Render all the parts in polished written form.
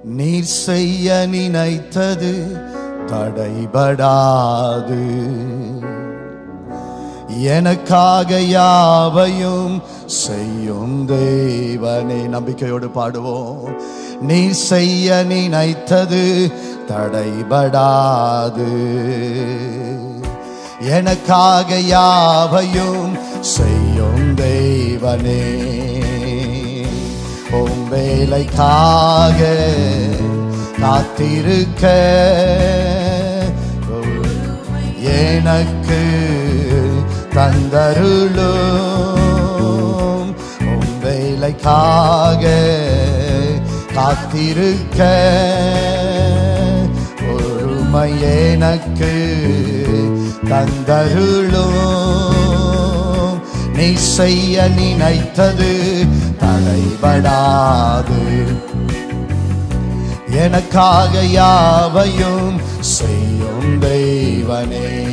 நீர் செய்ய நினைத்தது தடைபடாது. எனக்காக யாவையும் செய்யும் தேவனே. நம்பிக்கையோடு பாடுவோம். நீர் செய்ய நினைத்தது தடைபடாது. எனக்காக யாவையும் செய்யும் தேவனே. உம் வேலைக்காக காத்திருக்க எனக்கு தந்தருளும். உம் வேலைக்காக காத்திருக்க பொறுமை எனக்கு தந்தருளும். நீ செய்ய நினைத்தது தடைபடாது. எனக்காக யாவையும் செய்யும் தேவனே.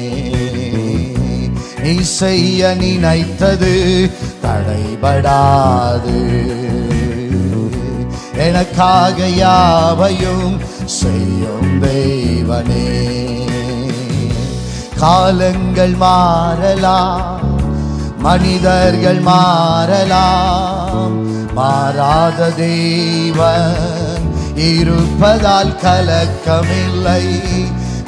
நீ செய்ய நினைத்தது தடைபடாது. எனக்காக யாவையும் செய்யும் தேவனே. காலங்கள் மாறலாம், மனிதர்கள் மாறலாம், மாறாத தேவன் இருப்பதால் கலக்கமில்லை.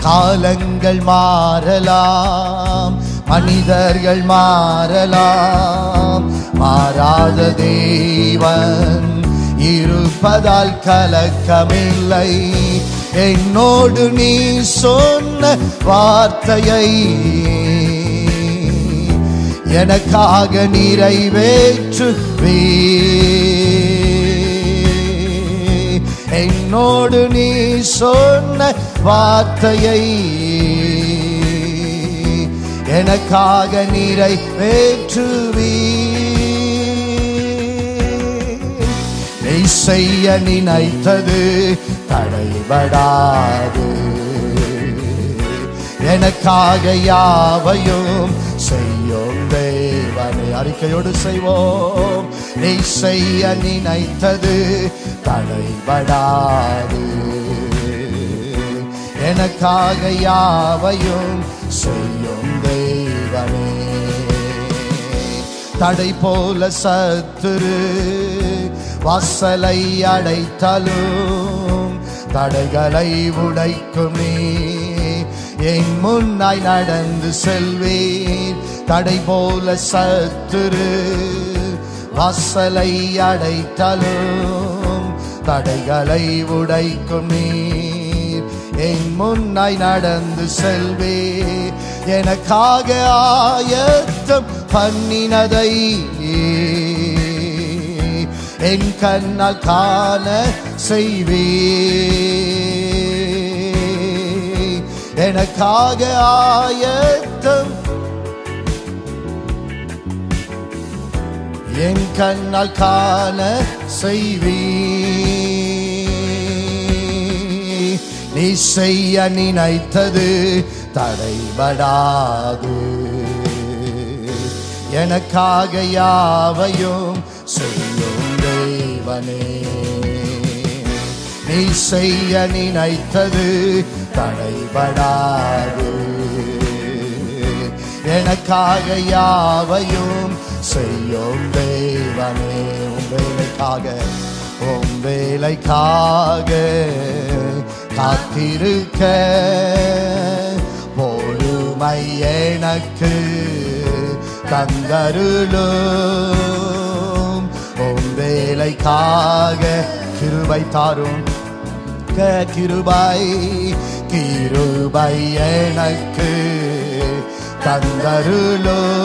காலங்கள் மாறலாம், மனிதர்கள் மாறலாம், மாறாத தேவன் இருப்பதால் கலக்கமில்லை. என்னோடு நீ சொன்ன வார்த்தையை எனக்காக நிறைவேற்றுவே. என்னோடு நீ சொன்ன வார்த்தையை எனக்காக நிறைவேற்றுவே. நீ செய்ய நினைத்தது தடைபடாது. எனக்காக யாவையும் செய்யும் தேவனே. அறிக்கையோடு செய்வோம். நீ செய்ய நினைத்தது தடைபடாது. எனக்காக யாவையும் செய்யும் தேவனே. தடை போல சத்துரு வாசலை அடைத்தாலும் தடைகளை உடைக்கும் நீ என் முன்னாய் நடந்து செல்வேன். தடை போல சத்துரு வாசலை அடைத்தாலும் தடைகளை உடைக்கும் நீர் என் முன்னாய் நடந்து செல்வே. எனக்காக ஆயத்தம் பண்ணினதை என் கண்ணால் காண செய்வே. எனக்காக ஆயத்தம் என் கண்ணால் காண செய்வே. நீ செய்ய நினைத்தது தடைபடாது. எனக்காக யாவையும் செய்யும் தேவனே. நீ செய்ய நினைத்தது தடைபடாது. எனக்காக யாவையும் செய்யும் தேவனே. உம் வேலைக்காக காத்திருக்க பொறுமை எனக்கு தந்தருளும். உம் வேலைக்காக கிருபை தாரும். கிருபை எனக்கு தந்தருளும்.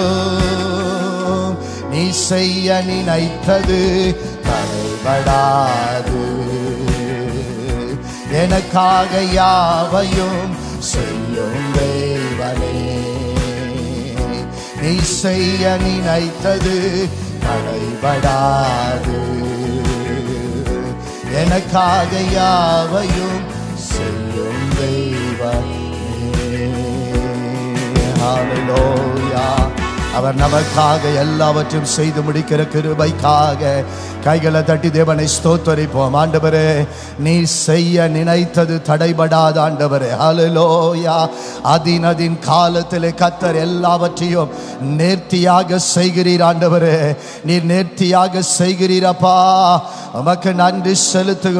நீ செய்ய நினைத்தது தடைபடாது. எனக்காக யாவையும் செய்யும் தேவனே. நீ செய்ய நினைத்தது தடைபடாது. எனக்காக யாவையும் செய்யும் தெய்வமே. ஹல்லேலூயா அவர் நமக்காக எல்லாவற்றையும் செய்து முடிக்கிற கிருபைக்காக கைகளை தட்டி தேவனை ஸ்தோத்தரிப்போம். ஆண்டவரே, நீ செய்ய நினைத்தது தடைபடாத ஆண்டவரே. ஹல்லேலூயா. அதின் காலத்திலே கர்த்தர் எல்லாவற்றையும் நேர்த்தியாக செய்கிறீர் ஆண்டவரே. நீர் நேர்த்தியாக செய்கிறீரப்பா. உமக்கு நன்றி செலுத்து